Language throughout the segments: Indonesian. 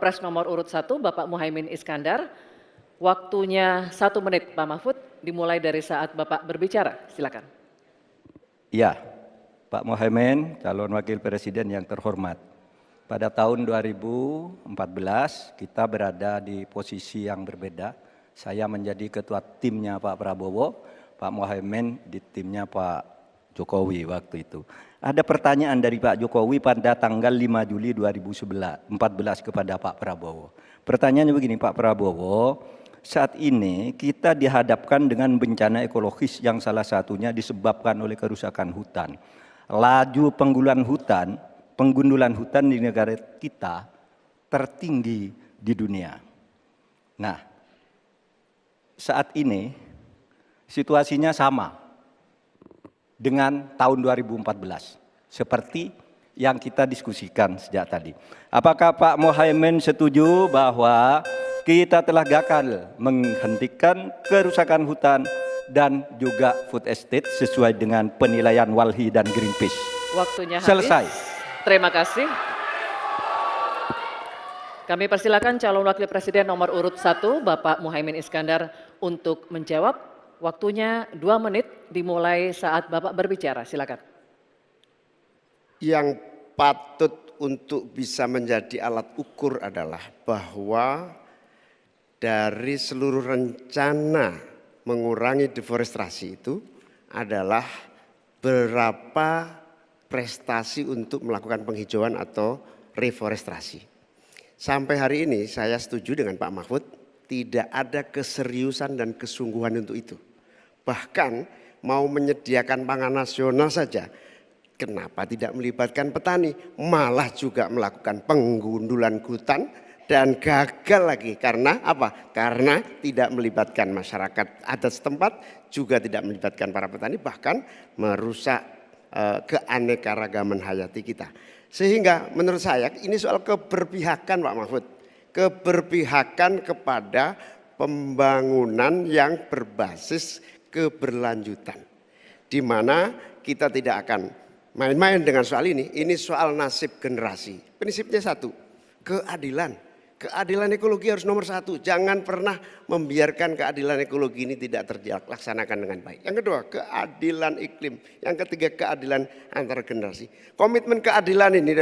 Cawapres nomor urut 1 Bapak Muhaimin Iskandar. Waktunya 1 menit Pak Mahfud, dimulai dari saat Bapak berbicara. Silakan. Ya, Pak Muhaimin, calon wakil presiden yang terhormat. Pada tahun 2014 kita berada di posisi yang berbeda. Saya menjadi ketua timnya Pak Prabowo, Pak Muhaimin di timnya Pak Jokowi waktu itu. Ada pertanyaan dari Pak Jokowi pada tanggal 5 Juli 2014 kepada Pak Prabowo. Pertanyaannya begini, Pak Prabowo, saat ini kita dihadapkan dengan bencana ekologis yang salah satunya disebabkan oleh kerusakan hutan. Laju penggundulan hutan di negara kita tertinggi di dunia. Nah, saat ini situasinya sama dengan tahun 2014, seperti yang kita diskusikan sejak tadi. Apakah Pak Muhaimin setuju bahwa kita telah gagal menghentikan kerusakan hutan dan juga food estate sesuai dengan penilaian Walhi dan Greenpeace? Waktunya habis. Selesai. Terima kasih. Kami persilakan calon wakil presiden nomor urut 1 Bapak Muhaimin Iskandar untuk menjawab. Waktunya 2 menit dimulai saat Bapak berbicara. Silakan. Yang patut untuk bisa menjadi alat ukur adalah bahwa dari seluruh rencana mengurangi deforestasi itu adalah berapa prestasi untuk melakukan penghijauan atau reforestasi. Sampai hari ini saya setuju dengan Pak Mahfud, tidak ada keseriusan dan kesungguhan untuk itu. Bahkan mau menyediakan pangan nasional saja, kenapa tidak melibatkan petani? Malah juga melakukan penggundulan hutan dan gagal lagi. Karena apa? Karena tidak melibatkan masyarakat adat setempat, juga tidak melibatkan para petani, bahkan merusak keanekaragaman hayati kita. Sehingga menurut saya ini soal keberpihakan Pak Mahfud. Keberpihakan kepada pembangunan yang berbasis keberlanjutan. Di mana kita tidak akan main-main dengan soal ini. Ini soal nasib generasi. Prinsipnya satu, keadilan. Keadilan ekologi harus nomor 1. Jangan pernah membiarkan keadilan ekologi ini tidak terlaksanakan dengan baik. Yang kedua, keadilan iklim. Yang ketiga, keadilan antar generasi. Komitmen keadilan ini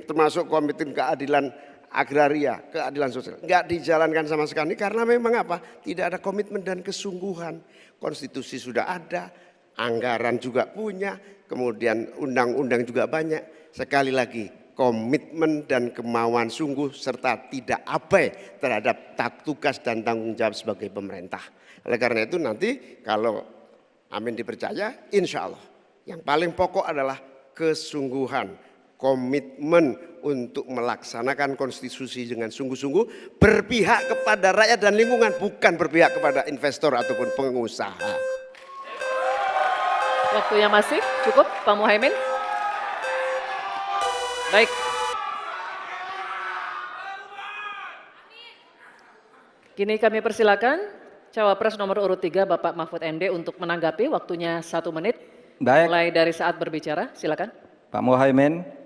termasuk komitmen keadilan agraria, keadilan sosial, nggak dijalankan sama sekali karena memang apa? Tidak ada komitmen dan kesungguhan. Konstitusi sudah ada, anggaran juga punya, kemudian undang-undang juga banyak. Sekali lagi, komitmen dan kemauan sungguh serta tidak abai terhadap tugas dan tanggung jawab sebagai pemerintah. Oleh karena itu nanti kalau Amin dipercaya, insya Allah yang paling pokok adalah kesungguhan. Komitmen untuk melaksanakan konstitusi dengan sungguh-sungguh, berpihak kepada rakyat dan lingkungan, bukan berpihak kepada investor ataupun pengusaha. Waktunya masih cukup Pak Muhaimin? Baik. Kini kami persilakan Cawapres nomor urut 3 Bapak Mahfud MD untuk menanggapi. Waktunya 1 menit. Baik. Mulai dari saat berbicara, silakan. Pak Muhaimin,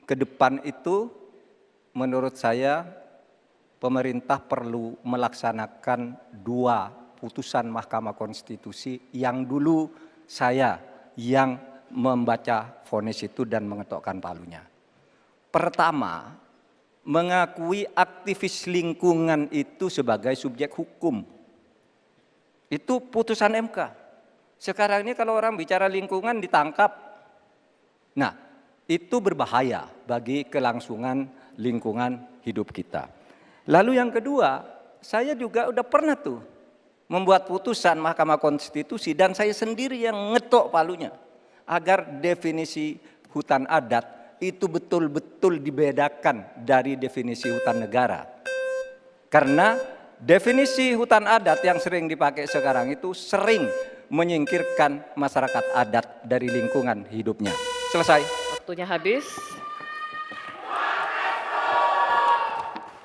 ke depan itu menurut saya pemerintah perlu melaksanakan 2 putusan Mahkamah Konstitusi yang dulu saya yang membaca vonis itu dan mengetokkan palunya. Pertama, mengakui aktivis lingkungan itu sebagai subjek hukum. Itu putusan MK. Sekarang ini kalau orang bicara lingkungan ditangkap. Nah, itu berbahaya bagi kelangsungan lingkungan hidup kita. Lalu yang kedua, saya juga udah pernah tuh membuat putusan Mahkamah Konstitusi dan saya sendiri yang ngetok palunya agar definisi hutan adat itu betul-betul dibedakan dari definisi hutan negara. Karena definisi hutan adat yang sering dipakai sekarang itu sering menyingkirkan masyarakat adat dari lingkungan hidupnya. Selesai. Waktunya habis.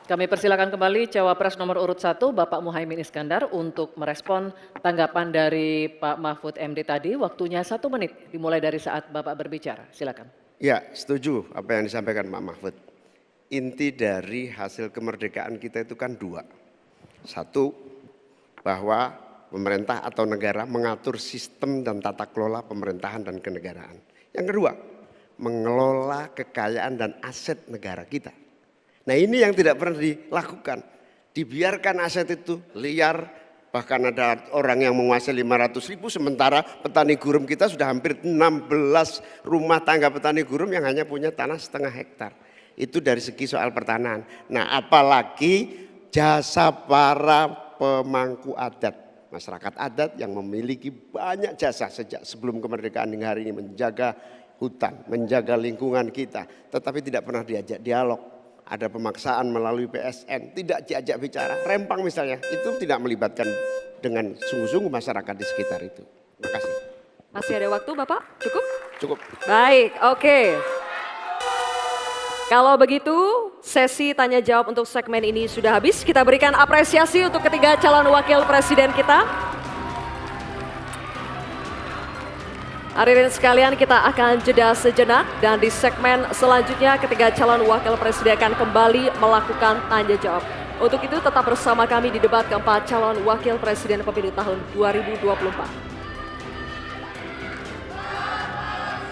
Kami persilakan kembali Cawapres nomor urut 1 Bapak Muhaimin Iskandar untuk merespon tanggapan dari Pak Mahfud MD tadi. Waktunya 1 menit dimulai dari saat Bapak berbicara. Silakan. Ya, setuju apa yang disampaikan Pak Mahfud. inti dari hasil kemerdekaan kita itu kan dua. Satu, bahwa pemerintah atau negara mengatur sistem dan tata kelola pemerintahan dan kenegaraan. Yang kedua, mengelola kekayaan dan aset negara kita. Nah ini yang tidak pernah dilakukan. Dibiarkan aset itu liar, bahkan ada orang yang menguasai 500.000, sementara petani gurem kita sudah hampir 16 rumah tangga petani gurem yang hanya punya tanah 0,5 hektar. Itu dari segi soal pertanahan. Nah apalagi jasa para pemangku adat, masyarakat adat yang memiliki banyak jasa sejak sebelum kemerdekaan hingga hari ini, menjaga hutan, menjaga lingkungan kita, tetapi tidak pernah diajak dialog. Ada pemaksaan melalui PSN, tidak diajak bicara. Rempang misalnya, itu tidak melibatkan dengan sungguh-sungguh masyarakat di sekitar itu. Terima kasih. Masih ada waktu Bapak? Cukup? Cukup. Baik, oke. Kalau begitu, sesi tanya jawab untuk segmen ini sudah habis. Kita berikan apresiasi untuk ketiga calon wakil presiden kita. Hadirin sekalian, kita akan jeda sejenak dan di segmen selanjutnya ketiga calon wakil presiden akan kembali melakukan tanya jawab. Untuk itu tetap bersama kami di debat keempat calon wakil presiden pemilu tahun 2024.